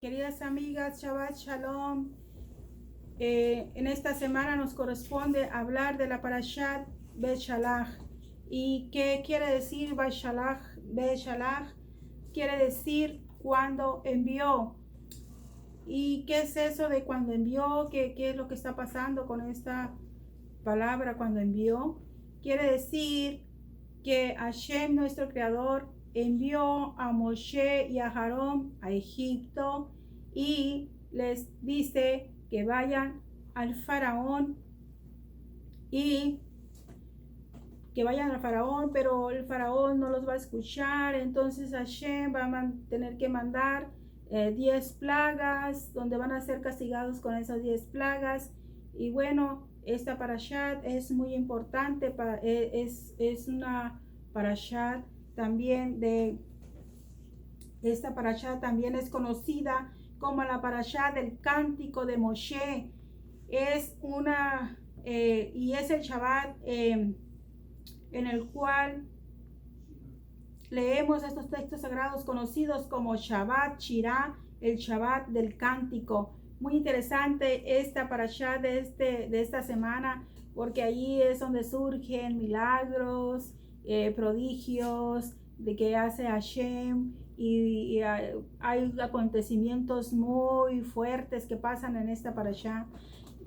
Queridas amigas, Shabbat Shalom. En esta semana nos corresponde hablar de la Parashat Beshalach. ¿Y qué quiere decir Beshalach? Beshalach quiere decir cuando envió. ¿Y qué es eso de cuando envió? ¿Qué es lo que está pasando con esta palabra cuando envió? Quiere decir que Hashem, nuestro creador, envió a Moshe y a Aarón a Egipto y les dice que vayan al faraón y que vayan al faraón, pero el faraón no los va a escuchar. Entonces Hashem va a tener que mandar 10 plagas, donde van a ser castigados con esas 10 plagas. Y bueno, esta parashat es muy importante, es una parashat también esta parashat también es conocida como la parashat del cántico de Moshe. Es una, y es el Shabbat en el cual leemos estos textos sagrados conocidos como Shabbat Shirah, el Shabbat del cántico. Muy interesante esta parashá de esta semana, porque allí es donde surgen milagros, prodigios de que hace Hashem, y hay acontecimientos muy fuertes que pasan en esta parashá.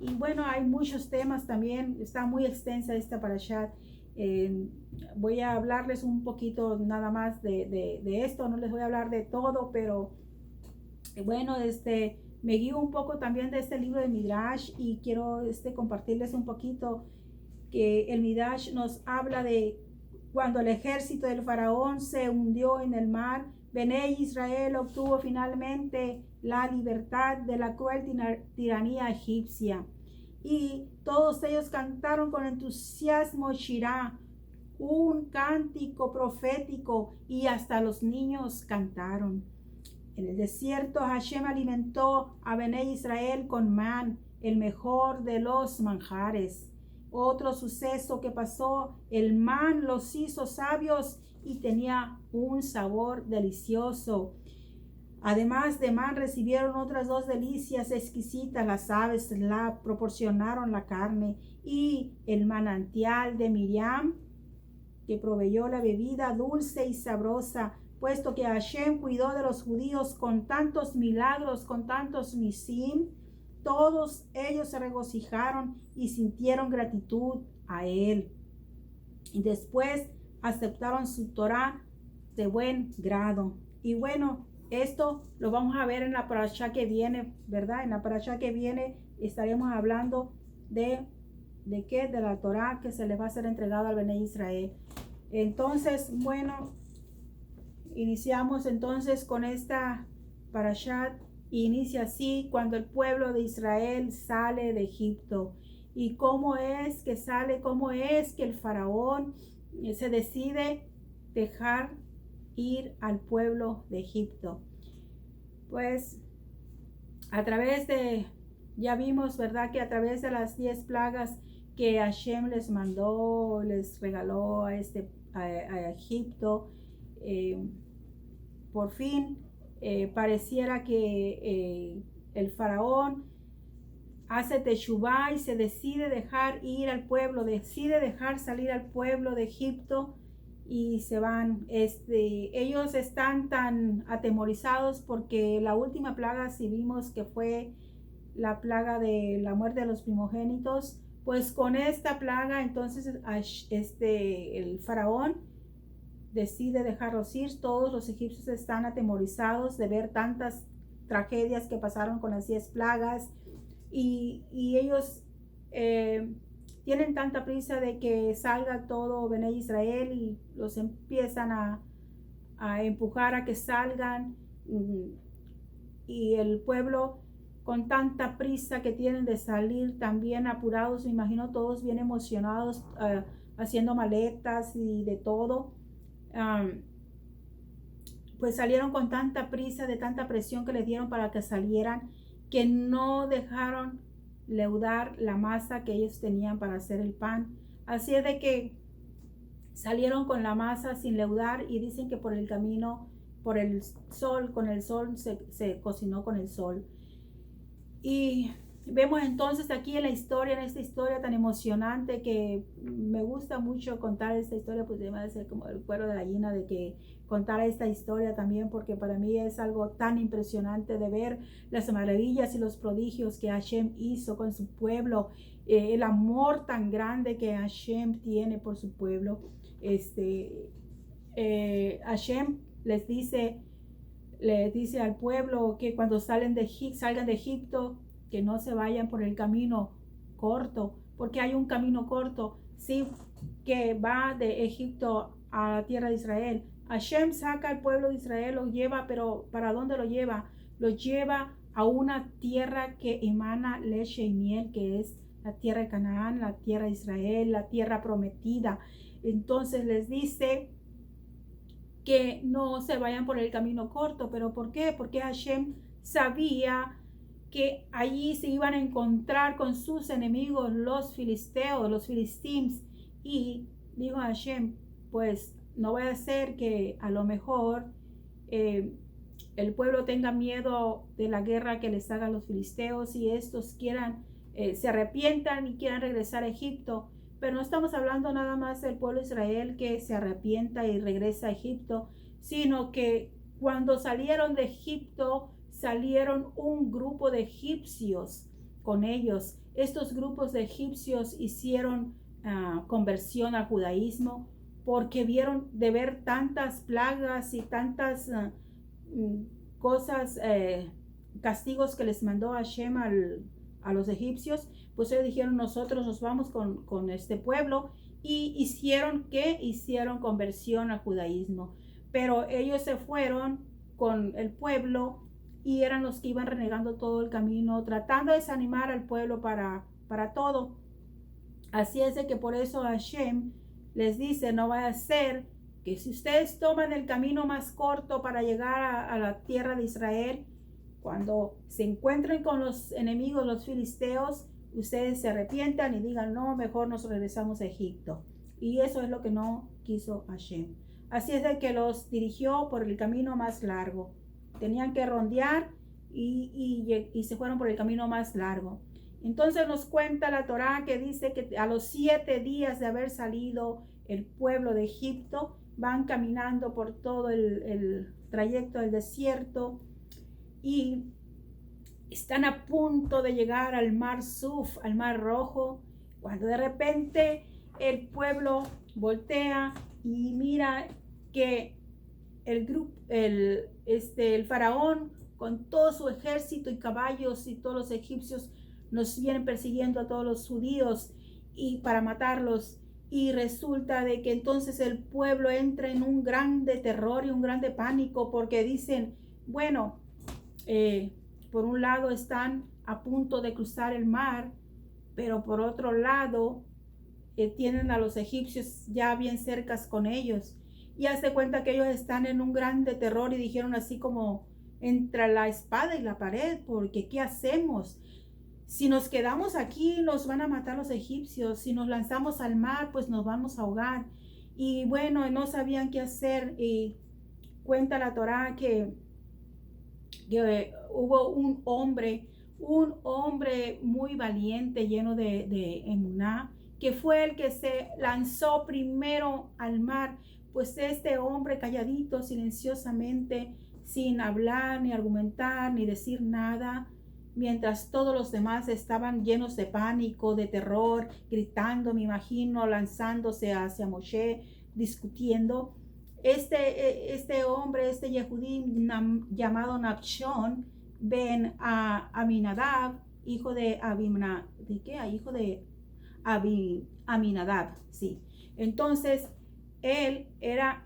Y bueno, hay muchos temas también, está muy extensa esta parashá. Voy a hablarles un poquito nada más de esto, no les voy a hablar de todo, pero bueno, me guío un poco también de este libro de Midrash y quiero compartirles un poquito que el Midrash nos habla de cuando el ejército del faraón se hundió en el mar. Bené Israel obtuvo finalmente la libertad de la cruel tiranía egipcia. Y todos ellos cantaron con entusiasmo Shirah, un cántico profético, y hasta los niños cantaron. En el desierto Hashem alimentó a Bené Israel con man, el mejor de los manjares. Otro suceso que pasó, el man los hizo sabios y tenía un sabor delicioso. Además de man recibieron otras dos delicias exquisitas. Las aves la proporcionaron la carne y el manantial de Miriam, que proveyó la bebida dulce y sabrosa, puesto que Hashem cuidó de los judíos con tantos milagros, con tantos nisim. Todos ellos se regocijaron y sintieron gratitud a él. Y después aceptaron su Torah de buen grado. Y bueno, esto lo vamos a ver en la parashá que viene, ¿verdad? En la parashá que viene estaremos hablando de qué, de la Torah que se les va a ser entregada al Bené Israel. Entonces, bueno, iniciamos entonces con esta parashat. Inicia así: cuando el pueblo de Israel sale de Egipto. ¿Y cómo es que sale? ¿Cómo es que el faraón se decide dejar ir al pueblo de Egipto? Pues a través de, ya vimos, ¿verdad?, que a través de las 10 plagas que Hashem les mandó, les regaló a Egipto, por fin pareciera que el faraón hace teshuvá y se decide dejar ir al pueblo, decide dejar salir al pueblo de Egipto y se van. Ellos están tan atemorizados porque la última plaga, si vimos que fue la plaga de la muerte de los primogénitos, pues con esta plaga entonces el faraón decide dejarlos ir. Todos los egipcios están atemorizados de ver tantas tragedias que pasaron con las 10 plagas, y ellos tienen tanta prisa de que salga todo Bené Israel y los empiezan a empujar a que salgan, y el pueblo con tanta prisa que tienen de salir, también apurados, me imagino todos bien emocionados, haciendo maletas y de todo. Pues salieron con tanta prisa, de tanta presión que les dieron para que salieran, que no dejaron leudar la masa que ellos tenían para hacer el pan. Así es de que salieron con la masa sin leudar, y dicen que por el camino por el sol, con el sol se cocinó con el sol. Y vemos entonces aquí en esta historia tan emocionante, que me gusta mucho contar esta historia, pues debe ser como el cuero de gallina de que contar esta historia también, porque para mí es algo tan impresionante de ver las maravillas y los prodigios que Hashem hizo con su pueblo, el amor tan grande que Hashem tiene por su pueblo. Hashem les dice al pueblo que cuando salgan de Egipto, que no se vayan por el camino corto, porque hay un camino corto, sí, que va de Egipto a la tierra de Israel. Hashem saca al pueblo de Israel, lo lleva, pero ¿para dónde lo lleva? Lo lleva a una tierra que emana leche y miel, que es la tierra de Canaán, la tierra de Israel, la tierra prometida. Entonces les dice que no se vayan por el camino corto. ¿Pero por qué? Porque Hashem sabía que allí se iban a encontrar con sus enemigos, los filisteos, los filisteos. Y dijo Hashem, pues no vaya a ser que a lo mejor el pueblo tenga miedo de la guerra que les hagan los filisteos y estos se arrepientan y quieran regresar a Egipto. Pero no estamos hablando nada más del pueblo de Israel que se arrepienta y regresa a Egipto, sino que cuando salieron de Egipto, salieron un grupo de egipcios con ellos. Estos grupos de egipcios hicieron conversión al judaísmo porque vieron de ver tantas plagas y tantas cosas, castigos que les mandó Hashem a los egipcios. Pues ellos dijeron, nosotros nos vamos con este pueblo, y hicieron conversión al judaísmo. Pero ellos se fueron con el pueblo y eran los que iban renegando todo el camino, tratando de desanimar al pueblo para todo. Así es de que por eso Hashem les dice, no vaya a ser que si ustedes toman el camino más corto para llegar a la tierra de Israel, cuando se encuentren con los enemigos, los filisteos, ustedes se arrepientan y digan, no, mejor nos regresamos a Egipto. Y eso es lo que no quiso Hashem. Así es de que los dirigió por el camino más largo. Tenían que rondear y se fueron por el camino más largo. Entonces nos cuenta la Torá que dice que a los 7 días de haber salido el pueblo de Egipto, van caminando por todo el trayecto del desierto y están a punto de llegar al mar Suf, al mar Rojo, cuando de repente el pueblo voltea y mira que el faraón con todo su ejército y caballos y todos los egipcios nos vienen persiguiendo a todos los judíos y para matarlos. Y resulta de que entonces el pueblo entra en un grande terror y un grande pánico, porque dicen, bueno, por un lado están a punto de cruzar el mar, pero por otro lado tienen a los egipcios ya bien cercas con ellos. Y hace cuenta que ellos están en un grande terror y dijeron así como entre la espada y la pared, porque ¿qué hacemos? Si nos quedamos aquí nos van a matar los egipcios, si nos lanzamos al mar pues nos vamos a ahogar. Y bueno, no sabían qué hacer. Y cuenta la Torá que hubo un hombre muy valiente, lleno de emuná, que fue el que se lanzó primero al mar. Pues este hombre calladito, silenciosamente, sin hablar, ni argumentar, ni decir nada, mientras todos los demás estaban llenos de pánico, de terror, gritando, me imagino, lanzándose hacia Moshe, discutiendo. Este hombre, este Yehudí llamado Nachshon ben Aminadab, hijo de Aminadab, sí. Entonces, él era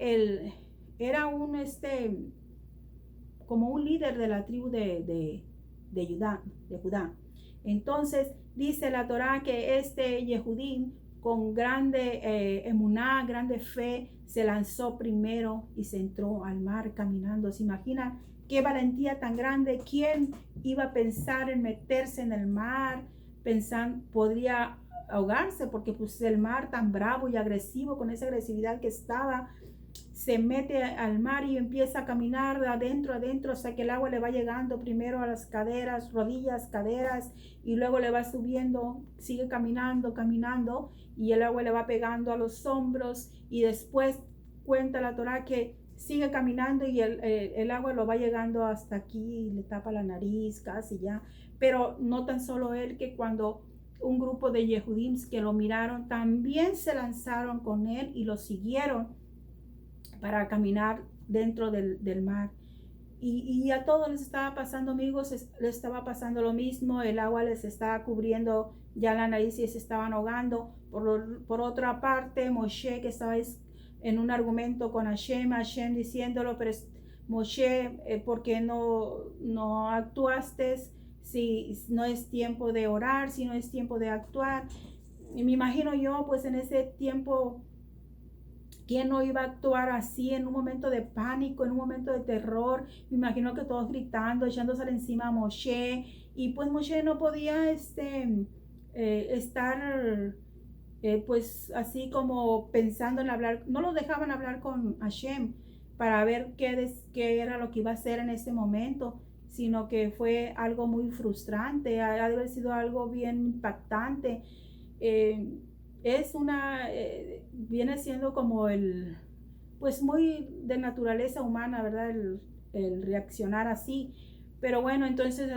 como un líder de la tribu de Judá. Entonces dice la Torá que este Yehudí con grande emuná, grande fe, se lanzó primero y se entró al mar caminando. ¿Se imagina qué valentía tan grande? ¿Quién iba a pensar en meterse en el mar? Podría ahogarse, porque pues el mar tan bravo y agresivo, con esa agresividad que estaba, se mete al mar y empieza a caminar de adentro, adentro, hasta que el agua le va llegando primero a las caderas, rodillas, caderas, y luego le va subiendo, sigue caminando, caminando, y el agua le va pegando a los hombros, y después cuenta la Torá que sigue caminando y el agua lo va llegando hasta aquí, y le tapa la nariz casi ya. Pero no tan solo él, que cuando un grupo de Yehudim que lo miraron, también se lanzaron con él y lo siguieron para caminar dentro del mar. Y a todos les estaba pasando, amigos, les estaba pasando lo mismo. El agua les estaba cubriendo ya la nariz y se estaban ahogando. Por otra parte, Moshe, que estaba en un argumento con Hashem diciéndolo, pero Moshe, ¿por qué no actuaste? Si no es tiempo de orar, si no es tiempo de actuar. Y me imagino yo, pues en ese tiempo, ¿quién no iba a actuar así en un momento de pánico, en un momento de terror? Me imagino que todos gritando, echándose encima a Moshe. Y pues Moshe no podía estar pues así como pensando en hablar. No lo dejaban hablar con Hashem para ver qué era lo que iba a hacer en ese momento, sino que fue algo muy frustrante, ha de haber sido algo bien impactante. Es viene siendo como pues muy de naturaleza humana, ¿verdad? El reaccionar así. Pero bueno, entonces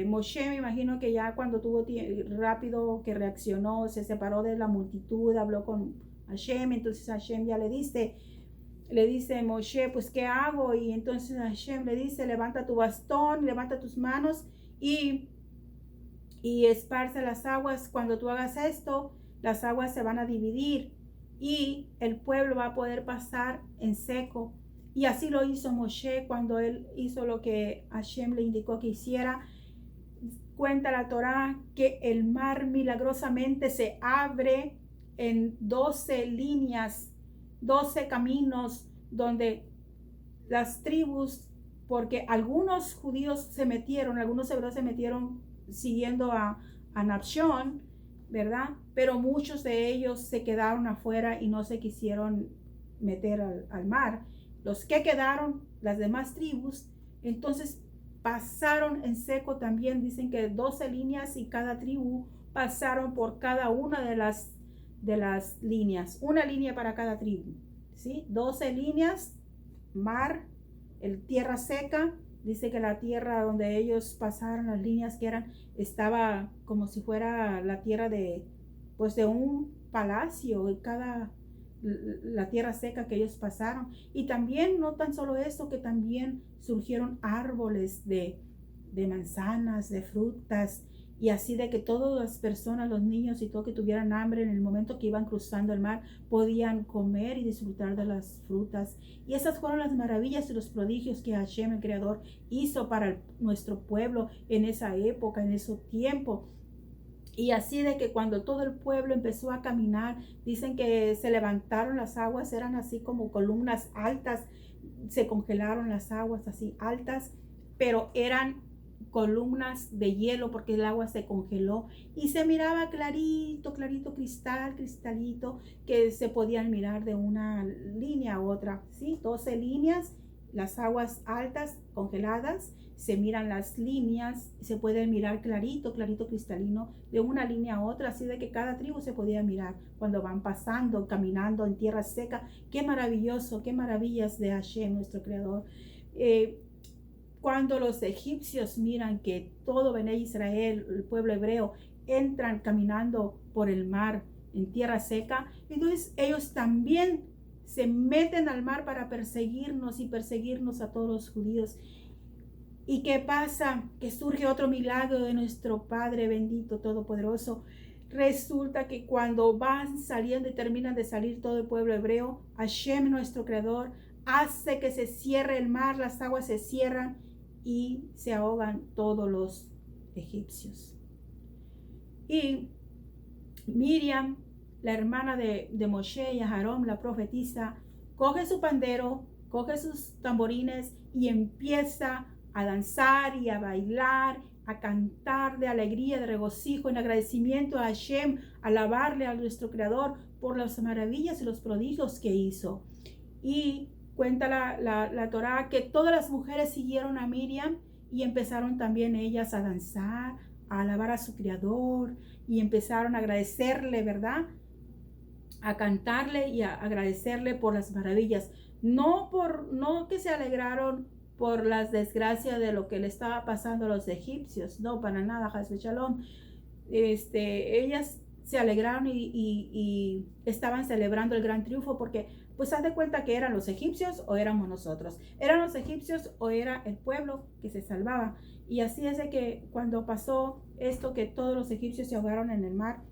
Moshe, me imagino que ya cuando tuvo rápido que reaccionó, se separó de la multitud, habló con Hashem, entonces Hashem ya le dice Moshe, pues ¿qué hago? Y entonces Hashem le dice, levanta tu bastón, levanta tus manos y esparce las aguas. Cuando tú hagas esto, las aguas se van a dividir y el pueblo va a poder pasar en seco. Y así lo hizo Moshe cuando él hizo lo que Hashem le indicó que hiciera. Cuenta la Torá que el mar milagrosamente se abre en 12 líneas, 12 caminos, donde las tribus, porque algunos judíos se metieron, algunos hebreos se metieron siguiendo a Nachshon, ¿verdad? Pero muchos de ellos se quedaron afuera y no se quisieron meter al mar. Los que quedaron, las demás tribus, entonces pasaron en seco también. Dicen que 12 líneas y cada tribu pasaron por cada una de las líneas. Una línea para cada tribu, ¿sí? 12 líneas, mar, tierra seca. Dice que la tierra donde ellos pasaron, las líneas que estaba como si fuera la tierra de un palacio, la tierra seca que ellos pasaron. Y también, no tan solo eso, que también surgieron árboles de manzanas, de frutas, y así de que todas las personas, los niños y todo que tuvieran hambre en el momento que iban cruzando el mar, podían comer y disfrutar de las frutas. Y esas fueron las maravillas y los prodigios que Hashem, el Creador, hizo para nuestro pueblo en esa época, en ese tiempo. Y así de que cuando todo el pueblo empezó a caminar, dicen que se levantaron las aguas, eran así como columnas altas, se congelaron las aguas así altas, pero eran columnas de hielo porque el agua se congeló y se miraba clarito, clarito, cristalito, que se podían mirar de una línea a otra, ¿sí? 12 líneas, las aguas altas, congeladas, se miran las líneas, se puede mirar clarito, clarito, cristalino, de una línea a otra, así de que cada tribu se podía mirar cuando van pasando, caminando en tierra seca. Qué maravilloso, qué maravillas de Hashem, nuestro Creador. Cuando los egipcios miran que todo Bené Israel, el pueblo hebreo, entran caminando por el mar en tierra seca, entonces ellos también se meten al mar para perseguirnos y perseguirnos a todos los judíos. ¿Y qué pasa? Que surge otro milagro de nuestro Padre bendito, todopoderoso. Resulta que cuando van saliendo y terminan de salir todo el pueblo hebreo, Hashem, nuestro Creador, hace que se cierre el mar, las aguas se cierran y se ahogan todos los egipcios. Y Miriam, la hermana de Moshe y Aarón, la profetisa, coge su pandero, coge sus tamborines y empieza a danzar y a bailar, a cantar de alegría, de regocijo, en agradecimiento a Hashem, alabarle a nuestro Creador por las maravillas y los prodigios que hizo. Y cuenta la Torá que todas las mujeres siguieron a Miriam y empezaron también ellas a danzar, a alabar a su Creador y empezaron a agradecerle, ¿verdad? A cantarle y a agradecerle por las maravillas. No que se alegraron por las desgracias de lo que le estaba pasando a los egipcios, no, para nada, Hasbe Shalom. Ellas se alegraron y estaban celebrando el gran triunfo porque pues haz de cuenta que eran los egipcios o éramos nosotros, eran los egipcios o era el pueblo que se salvaba. Y así es de que cuando pasó esto, que todos los egipcios se ahogaron en el mar,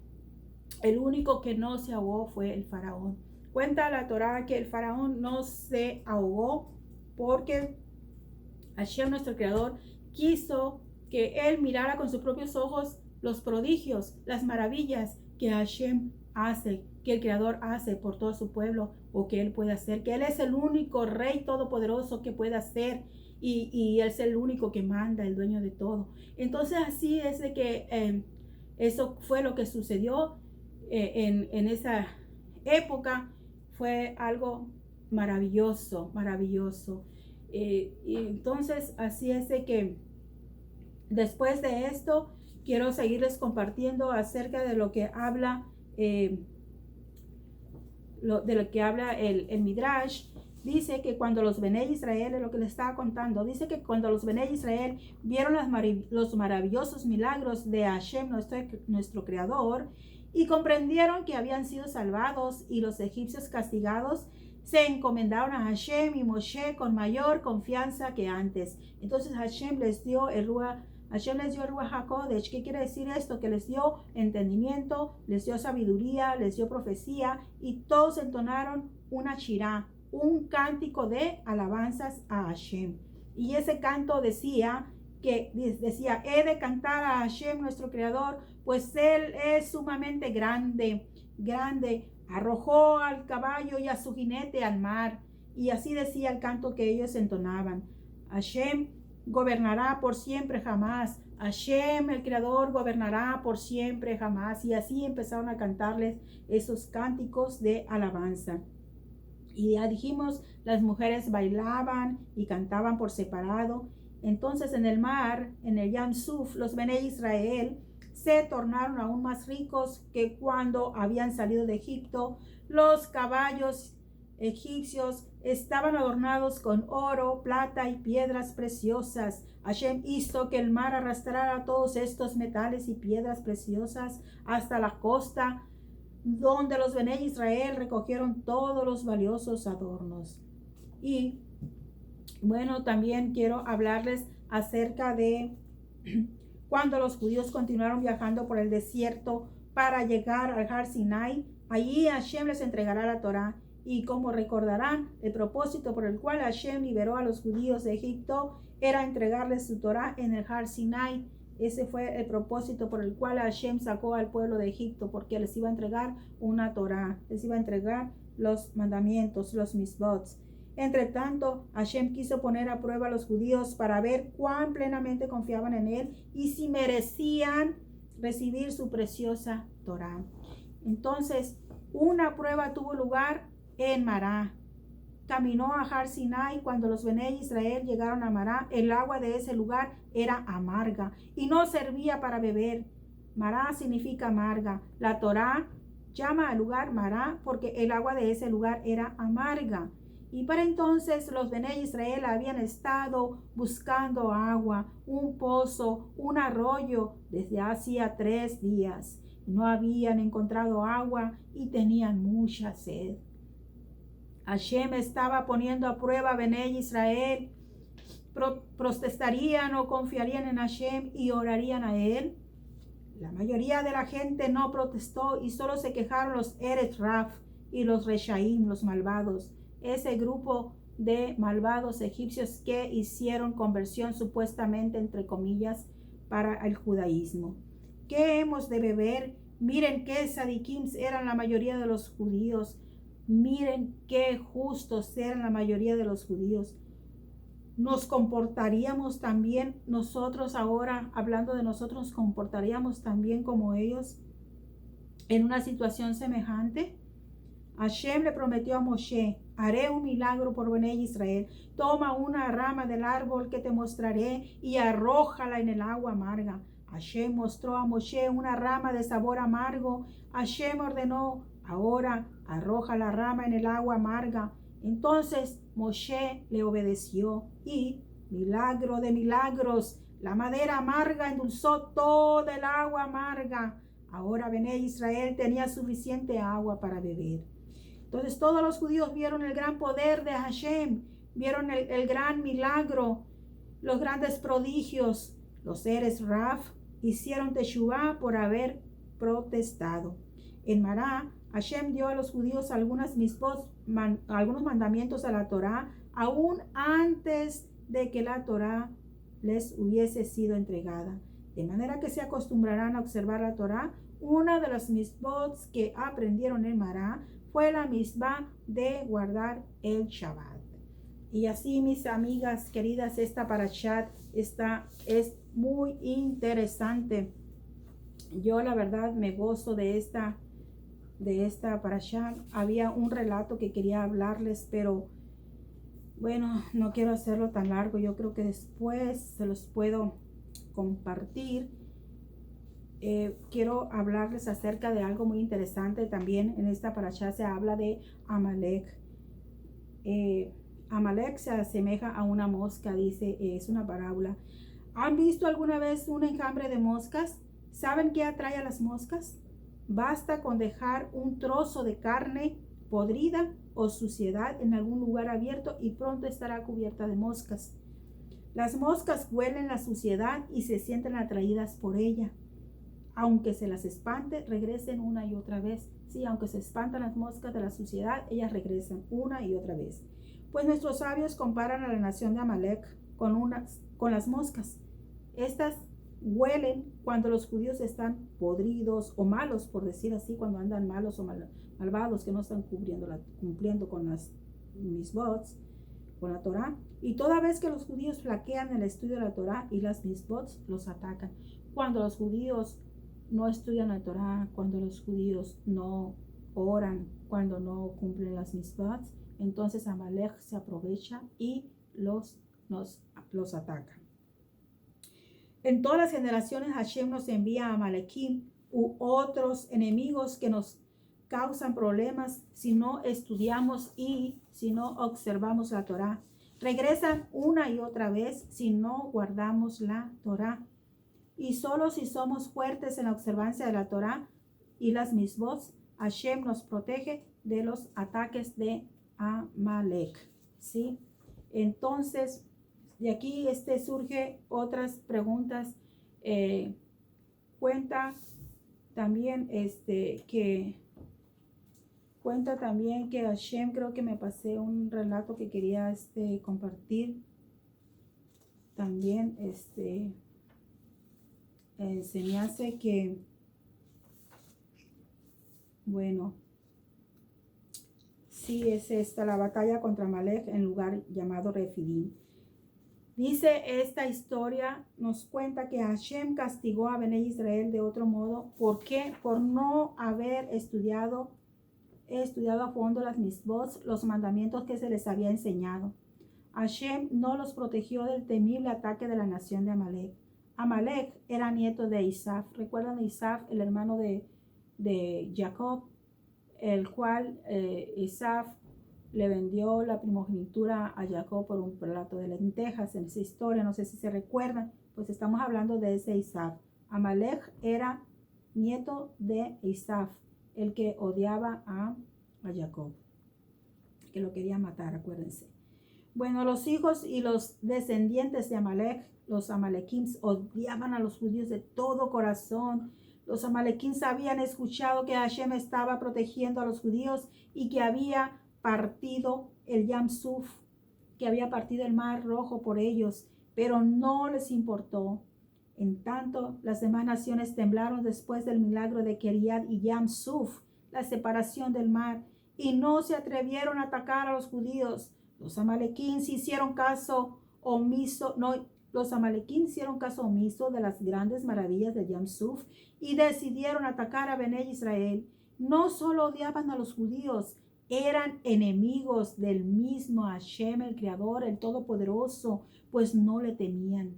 el único que no se ahogó fue el faraón. Cuenta la Torá que el faraón no se ahogó porque Hashem, nuestro creador, quiso que él mirara con sus propios ojos los prodigios, las maravillas que Hashem hace, que el creador hace por todo su pueblo, o que él puede hacer, que él es el único rey todopoderoso que puede hacer, y él es el único que manda, el dueño de todo. Entonces así es de que eso fue lo que sucedió en esa época. Fue algo maravilloso, maravilloso. Y entonces así es de que después de esto quiero seguirles compartiendo acerca de lo que habla de lo que habla el Midrash. Dice que cuando los Bené Israel, es lo que les estaba contando, dice que cuando los Bené Israel vieron los maravillosos milagros de Hashem, nuestro creador, y comprendieron que habían sido salvados y los egipcios castigados, se encomendaron a Hashem y Moshe con mayor confianza que antes. Entonces Hashem les dio el Ruach HaKodesh. ¿Qué quiere decir esto? Que les dio entendimiento, les dio sabiduría, les dio profecía, y todos entonaron una shirá, un cántico de alabanzas a Hashem. Y ese canto decía, he de cantar a Hashem, nuestro creador, pues él es sumamente grande, grande. Arrojó al caballo y a su jinete al mar. Y así decía el canto que ellos entonaban. Hashem gobernará por siempre jamás. Hashem, el creador, gobernará por siempre jamás. Y así empezaron a cantarles esos cánticos de alabanza. Y ya dijimos, las mujeres bailaban y cantaban por separado. Entonces en el mar, en el Yam Suf, los Bené Israel se tornaron aún más ricos que cuando habían salido de Egipto. Los caballos egipcios estaban adornados con oro, plata y piedras preciosas. Hashem hizo que el mar arrastrara todos estos metales y piedras preciosas hasta la costa, donde los Bené Israel recogieron todos los valiosos adornos. Y bueno, también quiero hablarles acerca de cuando los judíos continuaron viajando por el desierto para llegar al Har Sinai. Allí Hashem les entregará la Torá. Y como recordarán, el propósito por el cual Hashem liberó a los judíos de Egipto era entregarles su Torá en el Har Sinai. Ese fue el propósito por el cual Hashem sacó al pueblo de Egipto, porque les iba a entregar una Torá, les iba a entregar los mandamientos, los misbots. Entre tanto, Hashem quiso poner a prueba a los judíos para ver cuán plenamente confiaban en él y si merecían recibir su preciosa Torá. Entonces, una prueba tuvo lugar en Mará. Caminó a Har Sinai. Cuando los Bené Israel llegaron a Mará, el agua de ese lugar era amarga y no servía para beber. Mará significa amarga. La Torá llama al lugar Mará porque el agua de ese lugar era amarga. Y para entonces los Bené Israel habían estado buscando agua, un pozo, un arroyo, desde hacía 3 días. No habían encontrado agua y tenían mucha sed. Hashem estaba poniendo a prueba a Bené Israel. ¿Protestarían o confiarían en Hashem y orarían a él? La mayoría de la gente no protestó y solo se quejaron los Eretz Raf y los Reshaim, los malvados. Ese grupo de malvados egipcios que hicieron conversión supuestamente, entre comillas, para el judaísmo. ¿Qué hemos de beber? Miren qué sadikim eran la mayoría de los judíos. Miren qué justos eran la mayoría de los judíos. ¿Nos comportaríamos también nosotros ahora, hablando de nosotros, nos comportaríamos también como ellos en una situación semejante? Hashem le prometió a Moshe, Haré un milagro por Bené Israel. Toma una rama del árbol que te mostraré y arrójala en el agua amarga. Hashem mostró a Moshe una rama de sabor amargo. Hashem ordenó, ahora arroja la rama en el agua amarga. Entonces Moshe le obedeció y, milagro de milagros, la madera amarga endulzó toda el agua amarga. Ahora Bené Israel tenía suficiente agua para beber. Entonces todos los judíos vieron el gran poder de Hashem, vieron el gran milagro, los grandes prodigios. Los seres Raf hicieron teshuvá por haber protestado. En Mará, Hashem dio a los judíos algunos mandamientos a la Torá, aún antes de que la Torá les hubiese sido entregada. De manera que se acostumbrarán a observar la Torá. Una de las mitzvot que aprendieron en Mará fue la misma de guardar el Shabbat. Y así, mis amigas queridas, esta parashat es muy interesante. Yo la verdad me gozo de esta parashat. Había un relato que quería hablarles, pero bueno, no quiero hacerlo tan largo. Yo creo que después se los puedo compartir. Quiero hablarles acerca de algo muy interesante también. En esta parasha se habla de Amalek. Amalek se asemeja a una mosca, dice, es una parábola. ¿Han visto alguna vez un enjambre de moscas? ¿Saben qué atrae a las moscas? Basta con dejar un trozo de carne podrida o suciedad en algún lugar abierto y pronto estará cubierta de moscas. Las moscas huelen la suciedad y se sienten atraídas por ella. Aunque se las espante, regresen una y otra vez. Sí, aunque se espantan las moscas de la suciedad, ellas regresan una y otra vez. Pues nuestros sabios comparan a la nación de Amalek con las moscas. Estas huelen cuando los judíos están podridos o malos, por decir así, cuando andan malos o malvados, que no están cumpliendo con las misbot, con la Torá. Y toda vez que los judíos flaquean en el estudio de la Torá y las misbot, los atacan. Cuando los judíos no estudian la Torá, cuando los judíos no oran, cuando no cumplen las misbot, entonces Amalek se aprovecha y los ataca. En todas las generaciones Hashem nos envía a Amalekim u otros enemigos que nos causan problemas si no estudiamos y si no observamos la Torá. Regresan una y otra vez si no guardamos la Torá. Y solo si somos fuertes en la observancia de la Torá y las misbot, Hashem nos protege de los ataques de Amalek. ¿Sí? Entonces, de aquí surge otras preguntas. Cuenta también que Hashem, creo que me pasé un relato que quería compartir. También se me hace que, bueno, sí, es esta la batalla contra Amalek en lugar llamado Refidim. Dice esta historia, nos cuenta que Hashem castigó a Bené Israel de otro modo. ¿Por qué? Por no haber estudiado a fondo las misbot, los mandamientos que se les había enseñado. Hashem no los protegió del temible ataque de la nación de Amalek. Amalek era nieto de Isaf. ¿Recuerdan a Isaf, el hermano de Jacob, el cual Isaf le vendió la primogenitura a Jacob por un plato de lentejas? En esa historia, no sé si se recuerdan, pues estamos hablando de ese Isaf. Amalek era nieto de Isaf, el que odiaba a Jacob, que lo quería matar, acuérdense. Bueno, los hijos y los descendientes de Amalek, los Amalekim, odiaban a los judíos de todo corazón. Los Amalekim habían escuchado que Hashem estaba protegiendo a los judíos y que había partido el Yam Suf, que había partido el Mar Rojo por ellos, pero no les importó. En tanto, las demás naciones temblaron después del milagro de Keriat y Yam Suf, la separación del mar, y no se atrevieron a atacar a los judíos. Los Amalequín hicieron caso omiso, de las grandes maravillas de Yam Suf y decidieron atacar a Bené Israel. No solo odiaban a los judíos, eran enemigos del mismo Hashem, el Creador, el Todopoderoso, pues no le temían.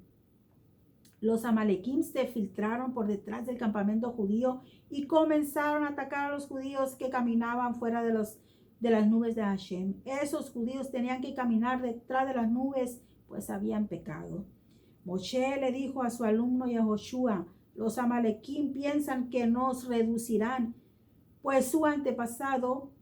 Los amalequim se filtraron por detrás del campamento judío y comenzaron a atacar a los judíos que caminaban fuera de las nubes de Hashem. Esos judíos tenían que caminar detrás de las nubes, pues habían pecado. Moshe le dijo a su alumno y a Joshua: los amalequim piensan que nos reducirán, pues su antepasado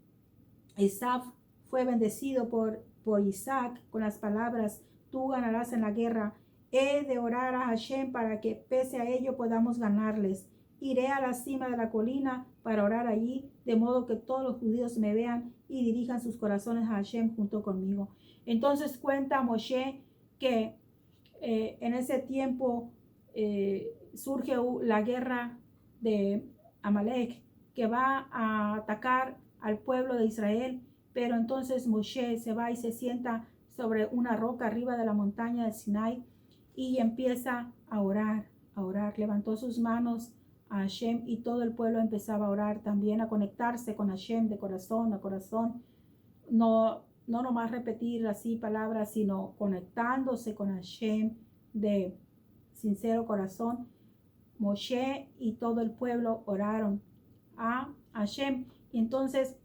Esaf fue bendecido por Isaac con las palabras: tú ganarás en la guerra. He de orar a Hashem para que pese a ello podamos ganarles. Iré a la cima de la colina para orar allí, de modo que todos los judíos me vean y dirijan sus corazones a Hashem junto conmigo. Entonces cuenta Moshe que en ese tiempo surge la guerra de Amalek, que va a atacar al pueblo de Israel. Pero entonces Moshe se va y se sienta sobre una roca arriba de la montaña de Sinai y empieza a orar, a orar. Levantó sus manos a Hashem y todo el pueblo empezaba a orar también, a conectarse con Hashem de corazón a corazón. No nomás repetir así palabras, sino conectándose con Hashem de sincero corazón. Moshe y todo el pueblo oraron a Hashem. Entonces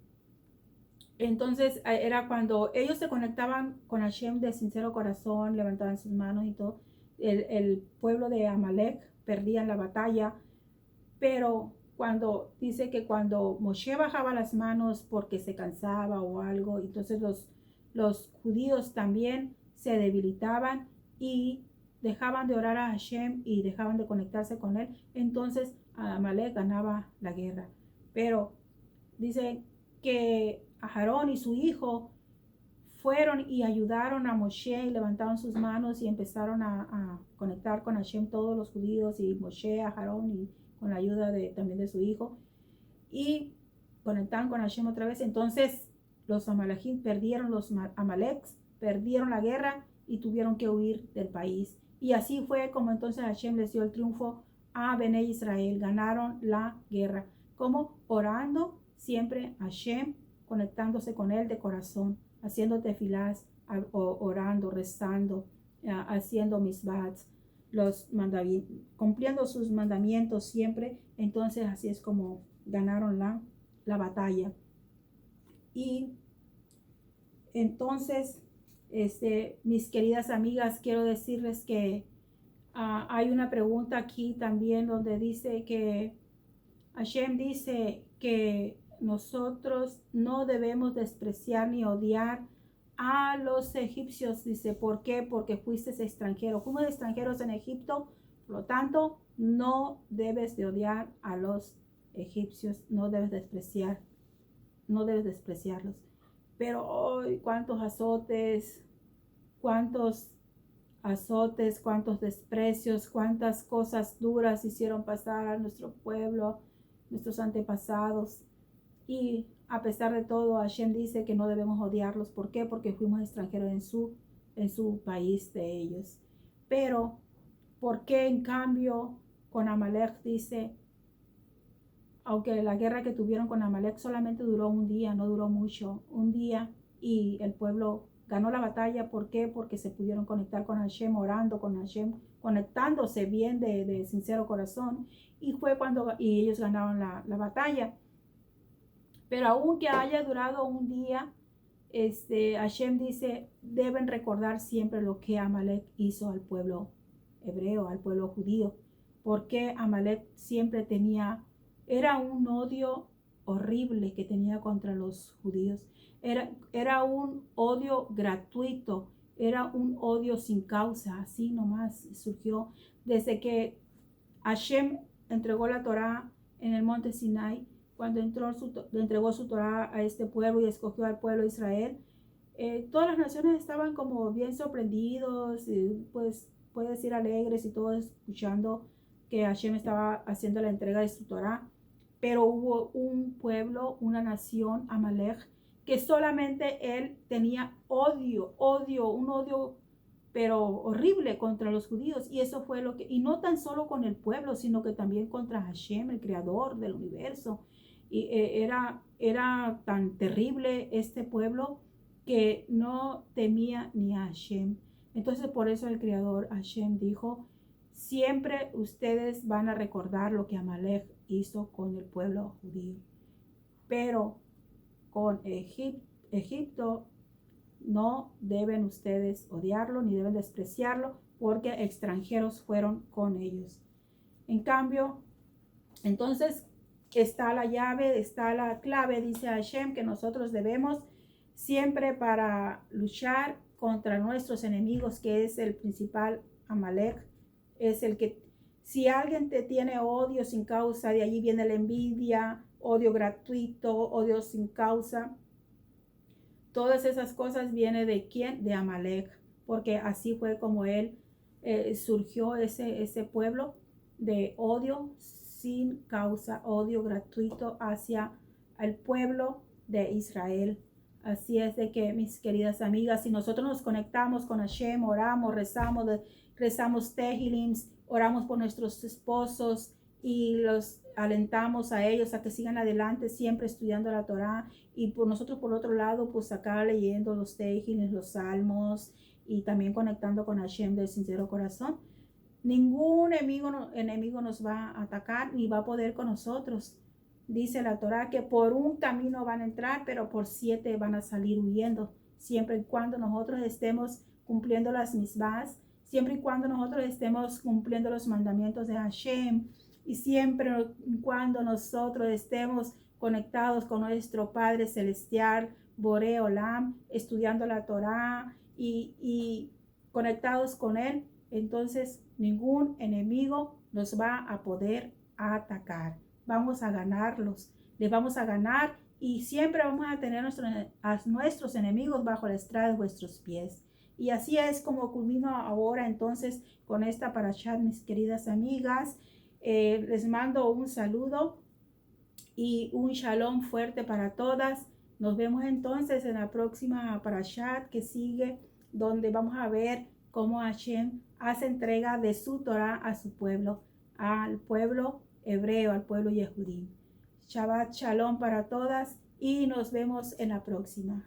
era cuando ellos se conectaban con Hashem de sincero corazón, levantaban sus manos y todo. El pueblo de Amalek perdía la batalla, pero dice que cuando Moshe bajaba las manos porque se cansaba o algo, entonces los judíos también se debilitaban y dejaban de orar a Hashem y dejaban de conectarse con él. Entonces Amalek ganaba la guerra. Pero dice que Aarón y su hijo fueron y ayudaron a Moshe y levantaron sus manos y empezaron a conectar con Hashem todos los judíos, y Moshe, Aarón, y con la ayuda también de su hijo, y conectaron con Hashem otra vez. Entonces los Amalekín perdieron la guerra y tuvieron que huir del país. Y así fue como entonces Hashem les dio el triunfo a Bené Israel. Ganaron la guerra. ¿Cómo? Orando siempre a Hashem, conectándose con él de corazón, haciendo tefilás, orando, rezando, haciendo misbats, cumpliendo sus mandamientos siempre. Entonces así es como ganaron la batalla. Y entonces, mis queridas amigas, quiero decirles que hay una pregunta aquí también donde dice que Hashem dice que nosotros no debemos despreciar ni odiar a los egipcios. Dice, ¿por qué? Porque fuiste extranjero. Fuimos extranjeros en Egipto, por lo tanto, no debes de odiar a los egipcios, no debes despreciarlos. Pero hoy, cuántos azotes, cuántos desprecios, cuántas cosas duras hicieron pasar a nuestro pueblo, nuestros antepasados. Y a pesar de todo, Hashem dice que no debemos odiarlos. ¿Por qué? Porque fuimos extranjeros en su país de ellos. Pero, ¿por qué en cambio con Amalek dice, aunque la guerra que tuvieron con Amalek solamente duró un día, no duró mucho, un día, y el pueblo ganó la batalla? ¿Por qué? Porque se pudieron conectar con Hashem, orando con Hashem, conectándose bien de sincero corazón, y fue y ellos ganaron la batalla. Pero aunque haya durado un día, Hashem dice, deben recordar siempre lo que Amalek hizo al pueblo hebreo, al pueblo judío. Porque Amalek siempre era un odio horrible que tenía contra los judíos. Era un odio gratuito, era un odio sin causa, así nomás surgió. Desde que Hashem entregó la Torá en el monte Sinai, cuando entregó su Torá a este pueblo y escogió al pueblo de Israel, todas las naciones estaban como bien sorprendidos, pues puede decir alegres y todos escuchando que Hashem estaba haciendo la entrega de su Torá. Pero hubo un pueblo, una nación, Amalek, que solamente él tenía un odio pero horrible contra los judíos. Y eso fue y no tan solo con el pueblo, sino que también contra Hashem, el creador del universo. y era tan terrible este pueblo que no temía ni a Hashem. Entonces por eso el Creador Hashem dijo, siempre ustedes van a recordar lo que Amalek hizo con el pueblo judío, pero con Egipto no deben ustedes odiarlo ni deben despreciarlo porque extranjeros fueron con ellos. En cambio, entonces está la llave, está la clave, dice Hashem, que nosotros debemos siempre para luchar contra nuestros enemigos, que es el principal Amalek, es el que, si alguien te tiene odio sin causa, de allí viene la envidia, odio gratuito, odio sin causa. Todas esas cosas vienen de quién, de Amalek, porque así fue como él surgió ese pueblo de odio sin causa, odio gratuito hacia el pueblo de Israel. Así es de que, mis queridas amigas, si nosotros nos conectamos con Hashem, oramos, rezamos Tehilims, oramos por nuestros esposos y los alentamos a ellos a que sigan adelante siempre estudiando la Torá, y por nosotros por otro lado pues acá leyendo los Tehilims, los salmos, y también conectando con Hashem del sincero corazón, ningún enemigo nos va a atacar ni va a poder con nosotros. Dice la Torá que por un camino van a entrar, pero por 7 van a salir huyendo, siempre y cuando nosotros estemos cumpliendo las misbahs, siempre y cuando nosotros estemos cumpliendo los mandamientos de Hashem, y siempre y cuando nosotros estemos conectados con nuestro Padre Celestial, Boré Olam, estudiando la Torá y conectados con Él, entonces ningún enemigo nos va a poder atacar. Vamos a ganarlos, les vamos a ganar, y siempre vamos a tener a nuestros enemigos bajo la estrada de vuestros pies. Y así es como culmino ahora entonces con esta parashá, mis queridas amigas. Les mando un saludo y un shalom fuerte para todas. Nos vemos entonces en la próxima parashá que sigue, donde vamos a ver cómo Hashem hace entrega de su Torah a su pueblo, al pueblo hebreo, al pueblo Yehudí. Shabbat shalom para todas y nos vemos en la próxima.